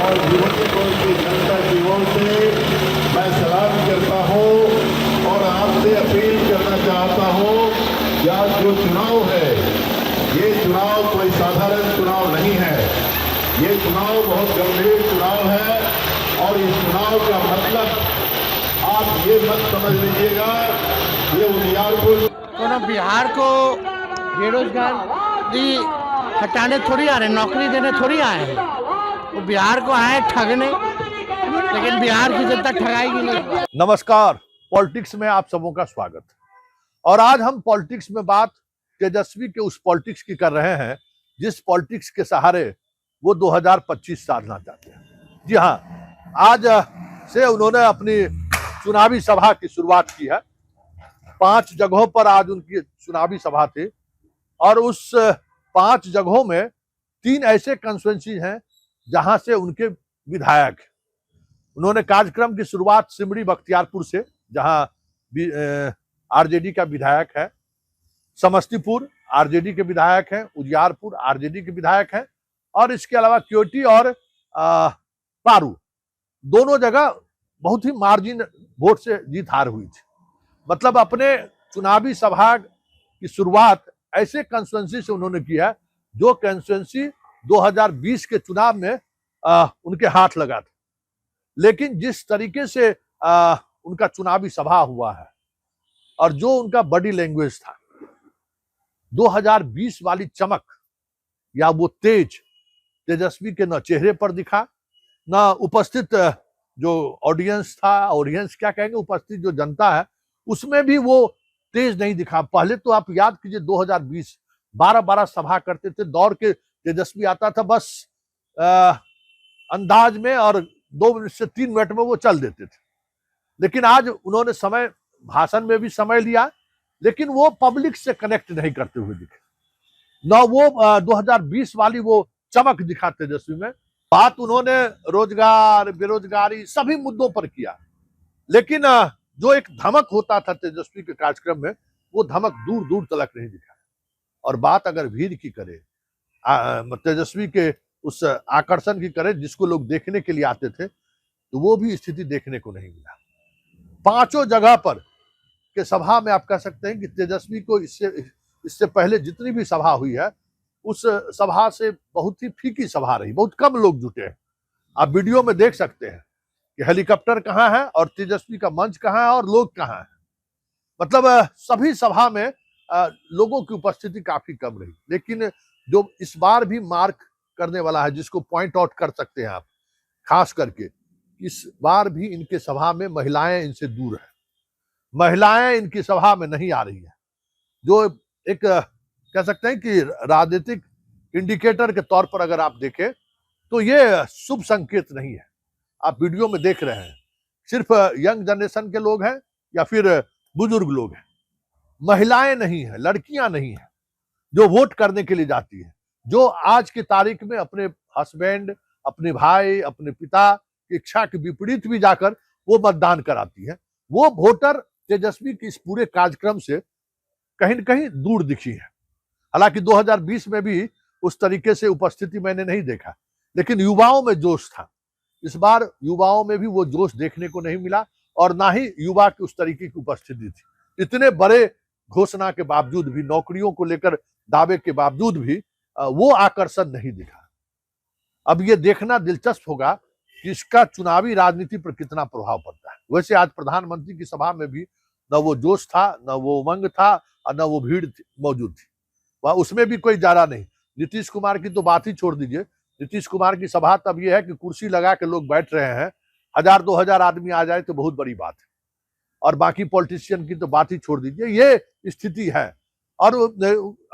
और भिवंडी की जनता की ओर से मैं सलाम करता हूँ और आपसे अपील करना चाहता हूँ कि आज जो चुनाव है, ये चुनाव कोई साधारण चुनाव नहीं है। ये चुनाव बहुत गंभीर चुनाव है और इस चुनाव का मतलब आप ये मत समझ लीजिएगा ये उजियारपुर बिहार को बेरोजगारी हटाने थोड़ी आ रहे, नौकरी देने थोड़ी आए हैं। वो बिहार को आए ठगने, लेकिन बिहार की जनता ठगाएगी नहीं। नमस्कार, पॉलिटिक्स में आप सबों का स्वागत। और आज हम पॉलिटिक्स में बात तेजस्वी के उस पॉलिटिक्स की कर रहे हैं जिस पॉलिटिक्स के सहारे वो 2025 साधना चाहते हैं। जी हाँ, आज से उन्होंने अपनी चुनावी सभा की शुरुआत की है। 5 जगहों पर आज उनकी चुनावी सभा थी और उस 5 जगहों में 3 ऐसे कंस्टिट्यूएंसी हैं जहां से उनके विधायक। उन्होंने कार्यक्रम की शुरुआत सिमरी बख्तियारपुर से, जहां आरजेडी का विधायक है, समस्तीपुर आरजेडी के विधायक हैं, उजियारपुर आरजेडी के विधायक हैं, और इसके अलावा क्योटी और पारू दोनों जगह बहुत ही मार्जिन वोट से जीत हार हुई थी। मतलब अपने चुनावी सभा की शुरुआत ऐसे कंस्टिट्यूएंसी से उन्होंने किया जो कंस्टिट्यूएंसी 2020 के चुनाव में उनके हाथ लगा था। लेकिन जिस तरीके से उनका चुनावी सभा हुआ है और जो उनका बॉडी लैंग्वेज था, 2020 वाली चमक या वो तेज तेजस्वी के न चेहरे पर दिखा, न उपस्थित जो ऑडियंस था, ऑडियंस क्या कहेंगे, उपस्थित जो जनता है उसमें भी वो तेज नहीं दिखा। पहले तो आप याद कीजिए 2020 12-12 सभा करते थे, दौड़ के तेजस्वी आता था बस अंदाज में, और 2 मिनट से 3 मिनट में वो चल देते थे। लेकिन आज उन्होंने समय, भाषण में भी समय लिया, लेकिन वो पब्लिक से कनेक्ट नहीं करते हुए दिखे। न वो 2020 वाली वो चमक दिखा तेजस्वी में। बात उन्होंने रोजगार, बेरोजगारी सभी मुद्दों पर किया, लेकिन जो एक धमक होता था तेजस्वी के कार्यक्रम में, वो धमक दूर दूर तक नहीं दिखा। और बात अगर भीड़ की करे, तेजस्वी के उस आकर्षण की करे जिसको लोग देखने के लिए आते थे, तो वो भी स्थिति देखने को नहीं मिला। 5 जगह पर के सभा में आप कह सकते हैं कि तेजस्वी को इससे पहले जितनी भी सभा हुई है उस सभा से बहुत ही फीकी सभा रही, बहुत कम लोग जुटे हैं। आप वीडियो में देख सकते हैं कि हेलीकॉप्टर कहाँ है और तेजस्वी का मंच कहाँ है और लोग कहाँ हैं। मतलब सभी सभा में लोगों की उपस्थिति काफी कम रही। लेकिन जो इस बार भी मार्क करने वाला है, जिसको पॉइंट आउट कर सकते हैं आप, खास करके इस बार भी इनके सभा में महिलाएं इनसे दूर है। महिलाएं इनकी सभा में नहीं आ रही है, जो एक कह सकते हैं कि राजनीतिक इंडिकेटर के तौर पर अगर आप देखें तो ये शुभ संकेत नहीं है। आप वीडियो में देख रहे हैं सिर्फ यंग जनरेशन के लोग हैं या फिर बुजुर्ग लोग हैं, महिलाएं नहीं है, लड़कियां नहीं है जो वोट करने के लिए जाती है, जो आज की तारीख में अपने हस्बैंड, अपने भाई, अपने पिता की इच्छा के विपरीत भी जाकर वो मतदान कराती है। वो वोटर तेजस्वी की इस पूरे कार्यक्रम से कहीं न कहीं दूर दिखी है। हालांकि 2020 में भी उस तरीके से उपस्थिति मैंने नहीं देखा, लेकिन युवाओं में जोश था। इस बार युवाओं में भी वो जोश देखने को नहीं मिला और ना ही युवा की उस तरीके की उपस्थिति थी। इतने बड़े घोषणा के बावजूद भी, नौकरियों को लेकर दावे के बावजूद भी वो आकर्षण नहीं दिखा। अब ये देखना दिलचस्प होगा कि इसका चुनावी राजनीति पर कितना प्रभाव पड़ता है। वैसे आज प्रधानमंत्री की सभा में भी न वो जोश था, न वो उमंग था और न वो भीड़ मौजूद थी। वह उसमें भी कोई जारा नहीं। नीतीश कुमार की तो बात ही छोड़ दीजिए। नीतीश कुमार की सभा तब ये है कि कुर्सी लगा के लोग बैठ रहे हैं, 1000-2000 आदमी आ जाए तो बहुत बड़ी बात है, और बाकी पॉलिटिशियन की तो बात ही छोड़ दीजिए। ये स्थिति है और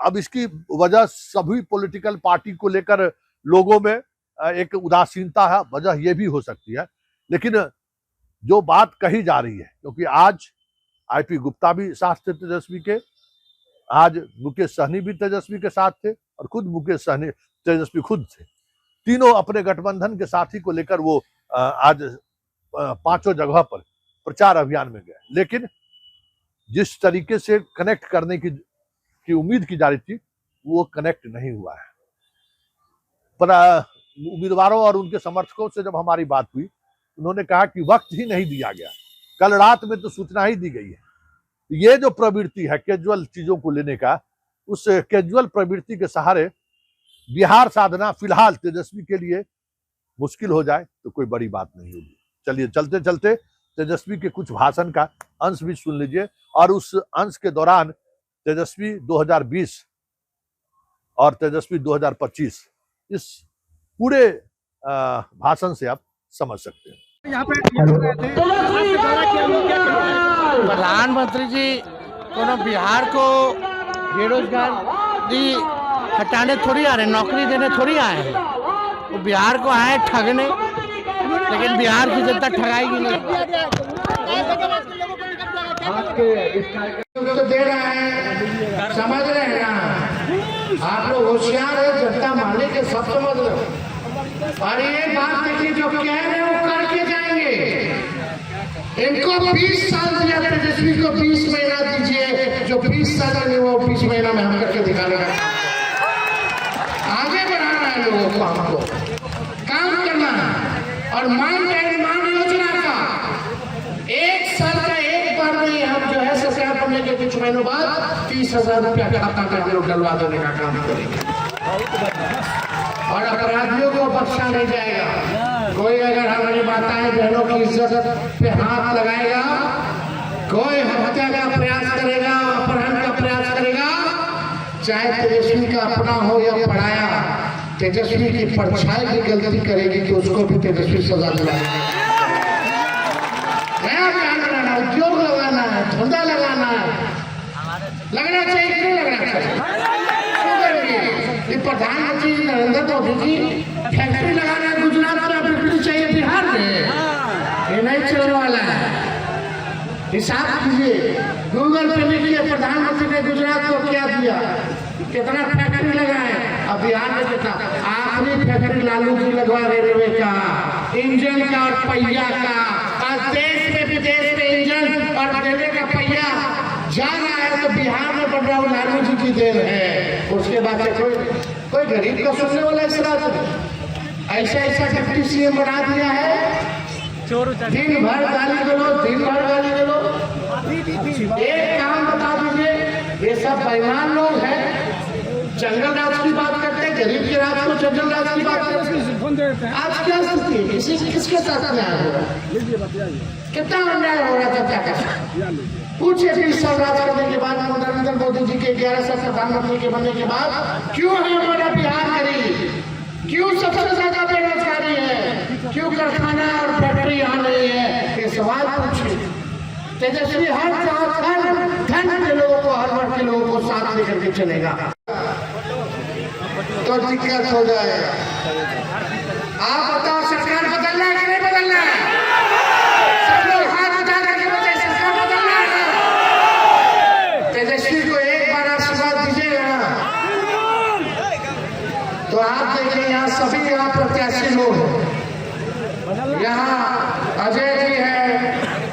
अब इसकी वजह सभी पॉलिटिकल पार्टी को लेकर लोगों में एक उदासीनता है, वजह ये भी हो सकती है। लेकिन जो बात कही जा रही है, क्योंकि आज आईपी गुप्ता भी साथ थे तेजस्वी के, आज मुकेश सहनी भी तेजस्वी के साथ थे, और खुद मुकेश सहनी, तेजस्वी खुद थे। तीनों अपने गठबंधन के साथी को लेकर वो आज 5 जगह पर प्रचार अभियान में गए। लेकिन जिस तरीके से कनेक्ट करने की उम्मीद की जा रही थी, वो कनेक्ट नहीं हुआ है। पर उम्मीदवारों और उनके समर्थकों से जब हमारी बात हुई, उन्होंने कहा कि वक्त ही नहीं दिया गया, कल रात में तो सूचना ही दी गई है। ये जो प्रवृत्ति है कैजुअल चीजों को लेने का, उस कैजुअल प्रवृत्ति के सहारे बिहार साधना फिलहाल तेजस्वी के लिए मुश्किल हो जाए तो कोई बड़ी बात नहीं होगी। चलिए चलते चलते तेजस्वी के कुछ भाषण का अंश भी सुन लीजिए, और उस अंश के दौरान तेजस्वी 2020 और तेजस्वी 2025 इस पूरे भाषण से आप समझ सकते हैं। प्रधानमंत्री जी को बिहार को बेरोजगारी हटाने थोड़ी आ रहे, नौकरी देने थोड़ी आए हैं। वो बिहार को आए ठगने, लेकिन बिहार की जनता ठगाएगी नहीं। तो दे रहा है, समझ रहे हैं ना आप लोग, होशियार है, जनता माने के सब समझ रहे हो। और ये बात देखिए, जो कह रहे हैं वो करके जाएंगे। इनको 20 साल दिया, तेजस्वी को 20 महीना दीजिए, जो 20 साल में वो 20 महीना में हम करके दिखाने का आगे बढ़ाना है लोगों को, हमको काम करना है। और मान योजना का 1 साल का एक बार में हम जो है सरकार बनने के कुछ महीनों बाद 30,000 रुपया खाता में हम लोग डलवा देने का काम करेंगे। और अपराधियों को बख्शा नहीं जाएगा। कोई अगर हमारी माताएं बहनों की इज्जत पे हाथ लगाएगा, कोई हत्या का प्रयास करेगा, अपहरण का प्रयास करेगा, चाहे तेजस्वी का अपना हो या पढ़ाया, तेजस्वी की परछाई की गलती करेगी तो उसको भी तेजस्वी सजा दिलाएगा। नया काम लगाना, उद्योग लगाना है, धंधा लगाना है, लगना चाहिए क्यों लगना चाहिए? प्रधानमंत्री नरेंद्र मोदी जी फैक्ट्री लगाना है गुजरात में, फैक्ट्री चाहिए बिहार में, ये नहीं चलने वाला है। हिसाब कीजिए, गूगल पे लिखिए प्रधानमंत्री ने गुजरात को क्या दिया, कितना फैक्ट्री लगाए, अब बिहार में कितना। आखिरी फैक्ट्री लालू जी लगवा रेलवे का, इंजन का और पहिया का। आज देश में विदेश में इंजन और रेलवे का पहिया जा रहा है तो बिहार में बन रहा है, लालू जी की देन है। उसके बाद कोई गरीब का सुनने वाला इस राज्य में ऐसा डिप्टी सीएम बना दिया है, दिन भर गाली दो। एक काम बता दीजिए, ये सब बेईमान लोग हैं, जंगल राज की बात करते हैं, गरीब के राज को जंगल राज की बात करते हैं। आज क्या स्थिति है, किसके साथ न्याय हो रहा है, कितना अन्याय हो रहा था, क्या कर पूछे 20 साल राज करने के बाद, नरेंद्र मोदी जी के 11 साल प्रधानमंत्री के बनने के बाद क्यों है हमारा बिहार गरीब, क्यों सबसे ज्यादा बेरोजगारी है, क्यों कारखाना और फैक्ट्री यहाँ नहीं है, ये सवाल पूछिए। तेजस्वी हर धन के लोगों को, हर वर्ग के लोगों को साथ लेकर के चलेगा तो दिक्कत हो जाएगा। आप बताओ सरकार बदलना है कि नहीं बदलना है? सब लोग हाथ उठा करके बताइए, सरकार बदलना है। तेजस्वी को एक बार आशीर्वाद दीजिएगा ना, तो आप देखिए यहाँ सभी यहाँ प्रत्याशी लोग, यहाँ अजय जी